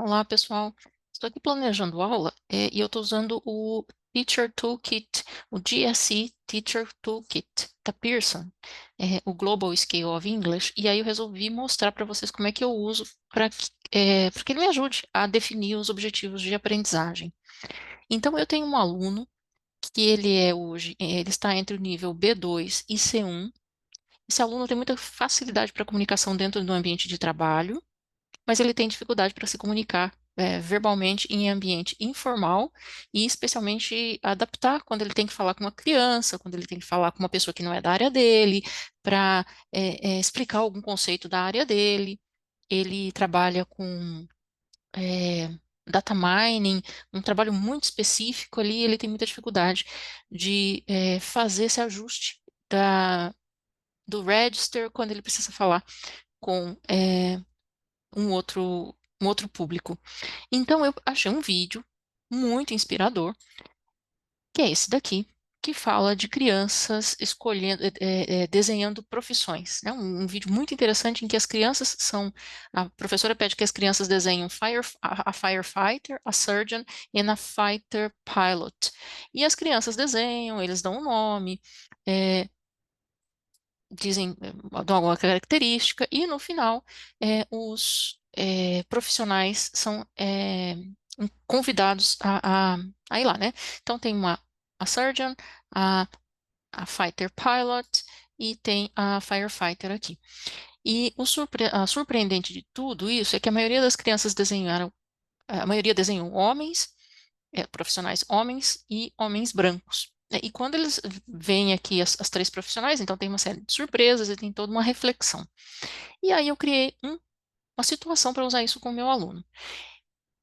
Olá, pessoal. Estou aqui planejando aula e eu estou usando o Teacher Toolkit, o GSE Teacher Toolkit da Pearson, o Global Scale of English, e aí eu resolvi mostrar para vocês como é que eu uso para que ele me ajude a definir os objetivos de aprendizagem. Então, eu tenho um aluno que ele é hoje, ele está entre o nível B2 e C1. Esse aluno tem muita facilidade para comunicação dentro do ambiente de trabalho, mas ele tem dificuldade para se comunicar verbalmente em ambiente informal e especialmente adaptar quando ele tem que falar com uma criança, quando ele tem que falar com uma pessoa que não é da área dele, para explicar algum conceito da área dele. Ele trabalha com é, data mining, um trabalho muito específico ali, ele tem muita dificuldade de fazer esse ajuste do register quando ele precisa falar com um outro público. Então, eu achei um vídeo muito inspirador, que é esse daqui, que fala de crianças escolhendo, desenhando profissões, né? Um vídeo muito interessante em que as crianças são. A professora pede que as crianças desenhem a firefighter, a surgeon e a fighter pilot. E as crianças desenham, eles dão um nome, é, dizem, dão alguma característica, e no final, os profissionais são convidados a ir lá, né? Então, tem a surgeon, a, a fighter pilot e tem a firefighter aqui. E a surpreendente de tudo isso é que a maioria das crianças desenharam, a maioria desenhou homens, profissionais homens e homens brancos. E quando eles veem aqui as três profissionais, então tem uma série de surpresas e tem toda uma reflexão. E aí eu criei uma situação para usar isso com o meu aluno.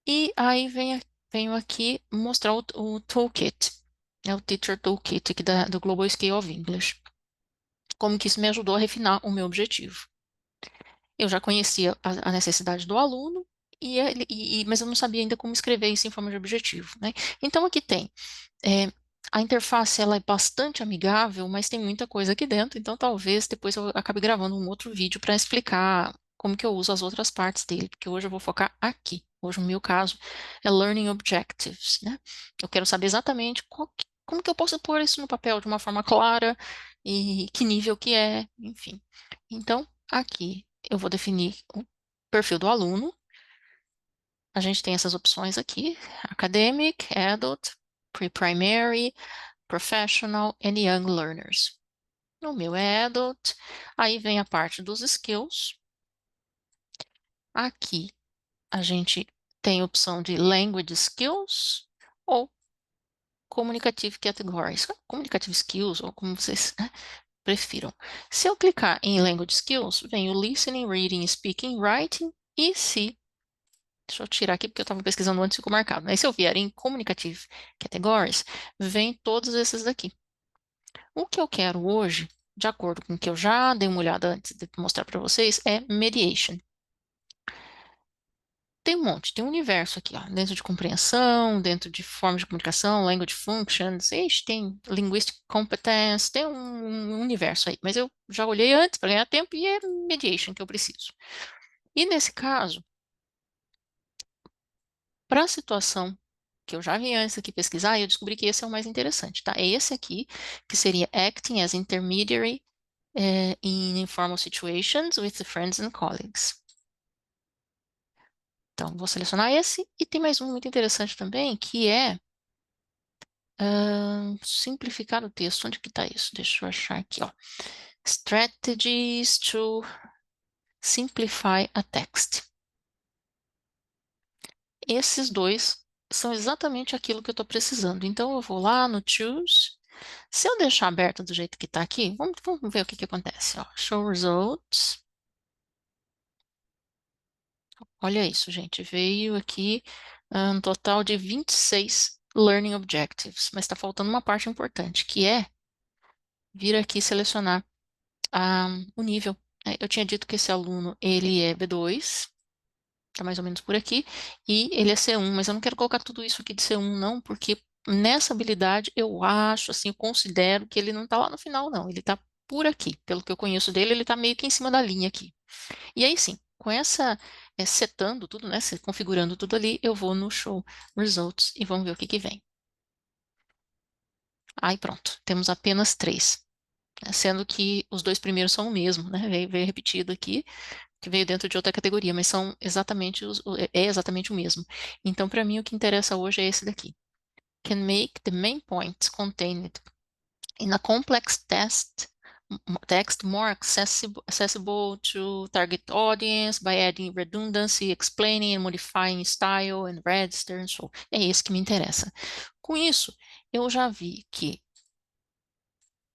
E aí venho aqui mostrar o toolkit, o Teacher Toolkit aqui do Global Scale of English. Como que isso me ajudou a refinar o meu objetivo. Eu já conhecia a necessidade do aluno, mas eu não sabia ainda como escrever isso em forma de objetivo, né? Então aqui tem. É, a interface ela é bastante amigável, mas tem muita coisa aqui dentro, então talvez depois eu acabe gravando um outro vídeo para explicar como que eu uso as outras partes dele, porque hoje eu vou focar aqui. Hoje, no meu caso, é Learning Objectives, né? Eu quero saber exatamente como que eu posso pôr isso no papel de uma forma clara e que nível que é, enfim. Então, aqui eu vou definir o perfil do aluno. A gente tem essas opções aqui: Academic, Adult, Pre-Primary, Professional and Young Learners. No meu é Adult, aí vem a parte dos skills. Aqui a gente tem a opção de Language Skills ou Communicative Categories, Communicative Skills, ou como vocês, né, prefiram. Se eu clicar em Language Skills, vem o Listening, Reading, Speaking, Writing e se deixa eu tirar aqui porque eu estava pesquisando antes e ficou marcado. Mas se eu vier em Communicative Categories, vem todos esses daqui. O que eu quero hoje, de acordo com o que eu já dei uma olhada antes de mostrar para vocês, é Mediation. Tem um monte, tem um universo aqui, ó, dentro de compreensão, dentro de formas de comunicação, language functions, ixi, tem linguistic competence, tem um universo aí. Mas eu já olhei antes para ganhar tempo e é Mediation que eu preciso. E nesse caso, para a situação que eu já vi antes aqui pesquisar, eu descobri que esse é o mais interessante, tá? É esse aqui, que seria Acting as Intermediary in Informal Situations with Friends and Colleagues. Então, vou selecionar esse. E tem mais um muito interessante também, que é simplificar o texto. Onde que está isso? Deixa eu achar aqui, ó. Strategies to Simplify a Text. Esses dois são exatamente aquilo que eu estou precisando. Então, eu vou lá no Choose. Se eu deixar aberto do jeito que está aqui, vamos ver o que que acontece. Ó. Show Results. Olha isso, gente. Veio aqui um total de 26 Learning Objectives, mas está faltando uma parte importante, que é vir aqui e selecionar o nível. Eu tinha dito que esse aluno, ele é B2, está mais ou menos por aqui, e ele é C1, mas eu não quero colocar tudo isso aqui de C1 não, porque nessa habilidade eu acho, assim, eu considero que ele não está lá no final não, ele está por aqui. Pelo que eu conheço dele, ele está meio que em cima da linha aqui. E aí sim, com setando tudo, né, configurando tudo ali, eu vou no Show Results e vamos ver o que que vem. Aí pronto, temos apenas três, né, sendo que os dois primeiros são o mesmo, né? Veio repetido aqui, que veio dentro de outra categoria, mas são exatamente é exatamente o mesmo. Então, para mim, o que interessa hoje é esse daqui. Can make the main points contained in a complex text more accessible to target audience by adding redundancy, explaining and modifying style and register and so. É esse que me interessa. Com isso, eu já vi que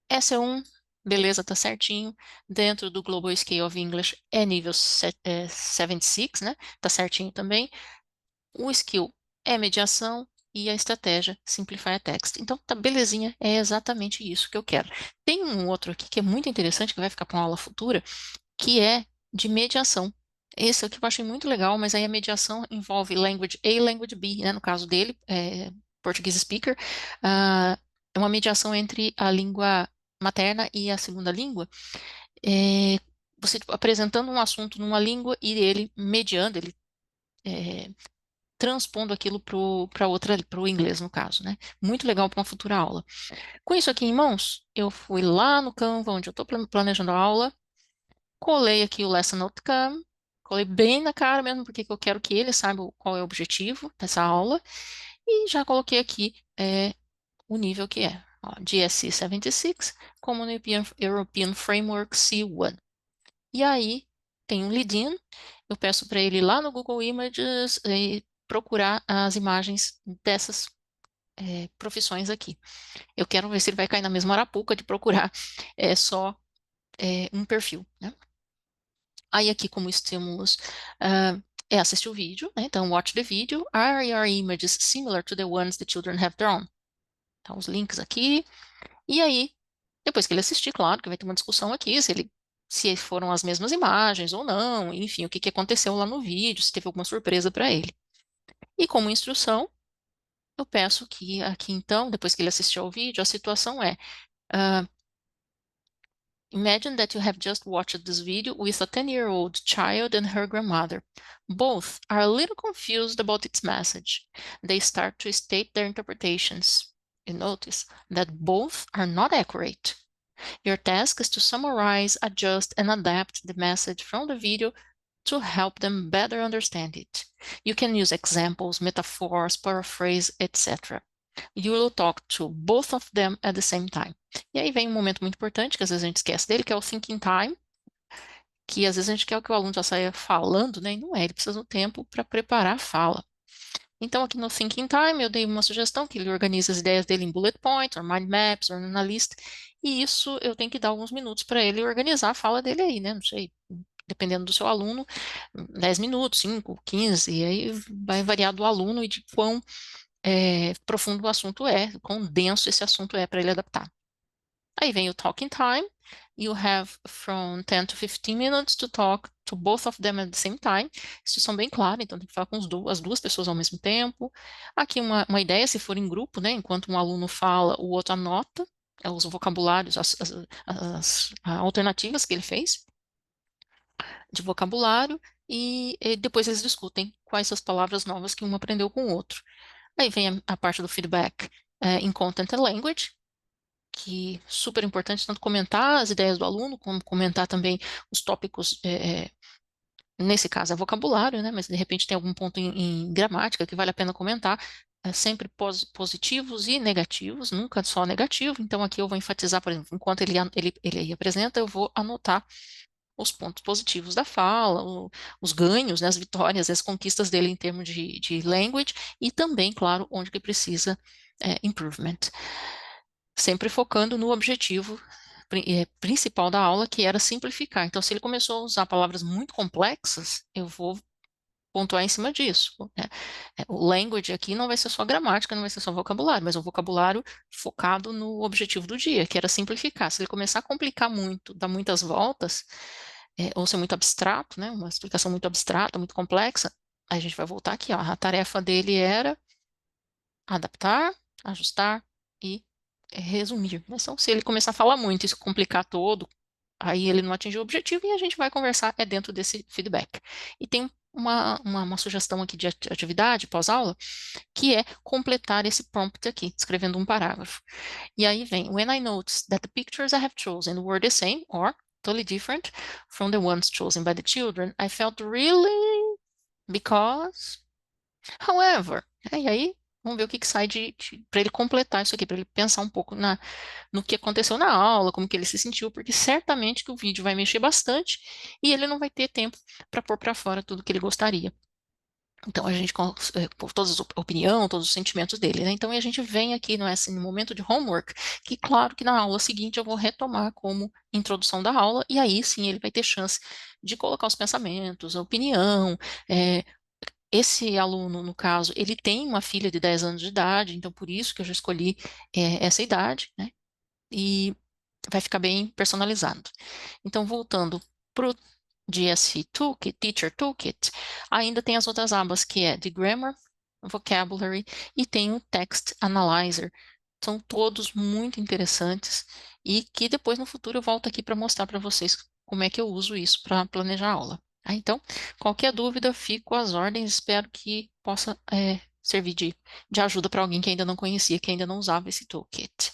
S1, beleza, tá certinho. Dentro do Global Scale of English é nível 76, né? Tá certinho também. O skill é mediação e a estratégia Simplify a Text. Então, tá belezinha, é exatamente isso que eu quero. Tem um outro aqui que é muito interessante, que vai ficar para uma aula futura, que é de mediação. Esse aqui eu achei muito legal, mas aí a mediação envolve Language A e Language B, né? No caso dele, português speaker. É uma mediação entre a língua materna e a segunda língua. É, você tipo, apresentando um assunto numa língua e ele mediando, ele é, transpondo aquilo para o inglês, no caso, né? Muito legal para uma futura aula. Com isso aqui em mãos, eu fui lá no Canva, onde eu estou planejando a aula, colei aqui o Lesson Outcome, colei bem na cara mesmo, porque eu quero que ele saiba qual é o objetivo dessa aula, e já coloquei aqui o nível que é. Ó, GSE 76, Common European Framework C1. E aí, tem um lead-in, eu peço para ele ir lá no Google Images e procurar as imagens dessas profissões aqui. Eu quero ver se ele vai cair na mesma arapuca de procurar só um perfil, né? Aí aqui como estímulos assistir o vídeo, né? Então watch the video. Are your images similar to the ones the children have drawn? Então os links aqui. E aí, depois que ele assistir, claro que vai ter uma discussão aqui, se foram as mesmas imagens ou não, enfim, o que que aconteceu lá no vídeo, se teve alguma surpresa para ele. E como instrução, eu peço que aqui então, depois que ele assistir ao vídeo, a situação é ah, imagine that you have just watched this video with a 10-year-old child and her grandmother. Both are a little confused about its message. They start to state their interpretations. You notice that both are not accurate. Your task is to summarize, adjust, and adapt the message from the video to help them better understand it. You can use examples, metaphors, paraphrase, etc. You will talk to both of them at the same time. E aí vem um momento muito importante, que às vezes a gente esquece dele, que é o thinking time, que às vezes a gente quer que o aluno já saia falando, né? E não é, ele precisa do tempo para preparar a fala. Então, aqui no Thinking Time, eu dei uma sugestão que ele organize as ideias dele em bullet points, ou mind maps, ou na lista, e isso eu tenho que dar alguns minutos para ele organizar a fala dele aí, né? Não sei, dependendo do seu aluno, 10 minutos, 5, 15, e aí vai variar do aluno e de quão profundo o assunto é, quão denso esse assunto é para ele adaptar. Aí vem o talking time. You have from 10 to 15 minutes to talk to both of them at the same time. Instrução bem clara, então tem que falar com as duas pessoas ao mesmo tempo. Aqui uma ideia, se for em grupo, né? Enquanto um aluno fala, o outro anota os vocabulários, as alternativas que ele fez de vocabulário e depois eles discutem quais são as palavras novas que um aprendeu com o outro. Aí vem a parte do feedback em Content and Language, que é super importante tanto comentar as ideias do aluno, como comentar também os tópicos, nesse caso é vocabulário, né? Mas de repente tem algum ponto em gramática que vale a pena comentar, sempre positivos e negativos, nunca só negativo. Então aqui eu vou enfatizar, por exemplo, enquanto ele apresenta, eu vou anotar os pontos positivos da fala, os ganhos, né, as vitórias, as conquistas dele em termos de language e também, claro, onde que precisa improvement. Sempre focando no objetivo principal da aula, que era simplificar. Então, se ele começou a usar palavras muito complexas, eu vou pontuar em cima disso, né? O language aqui não vai ser só gramática, não vai ser só vocabulário, mas um vocabulário focado no objetivo do dia, que era simplificar. Se ele começar a complicar muito, dar muitas voltas, ou ser muito abstrato, né? Uma explicação muito abstrata, muito complexa, a gente vai voltar aqui, ó. A tarefa dele era adaptar, ajustar e resumir, né? Então, se ele começar a falar muito e se complicar todo, aí ele não atingiu o objetivo e a gente vai conversar dentro desse feedback. E tem uma sugestão aqui de atividade pós-aula, que é completar esse prompt aqui, escrevendo um parágrafo. E aí vem, when I noticed that the pictures I have chosen were the same or totally different from the ones chosen by the children, I felt really because, however, e aí vamos ver o que que sai para ele completar isso aqui, para ele pensar um pouco no que aconteceu na aula, como que ele se sentiu, porque certamente que o vídeo vai mexer bastante e ele não vai ter tempo para pôr para fora tudo que ele gostaria. Então, a gente, por toda a opinião, todos os sentimentos dele, né? Então, a gente vem aqui no momento de homework, que claro que na aula seguinte eu vou retomar como introdução da aula, e aí sim ele vai ter chance de colocar os pensamentos, a opinião. é, Esse aluno, no caso, ele tem uma filha de 10 anos de idade, então por isso que eu já escolhi essa idade, né? E vai ficar bem personalizado. Então, voltando para o GSC Toolkit, Teacher Toolkit, ainda tem as outras abas, que é de Grammar, Vocabulary e tem o Text Analyzer. São todos muito interessantes e que depois no futuro eu volto aqui para mostrar para vocês como é que eu uso isso para planejar a aula. Então, qualquer dúvida, fico às ordens. Espero que possa servir de ajuda para alguém que ainda não conhecia, que ainda não usava esse toolkit.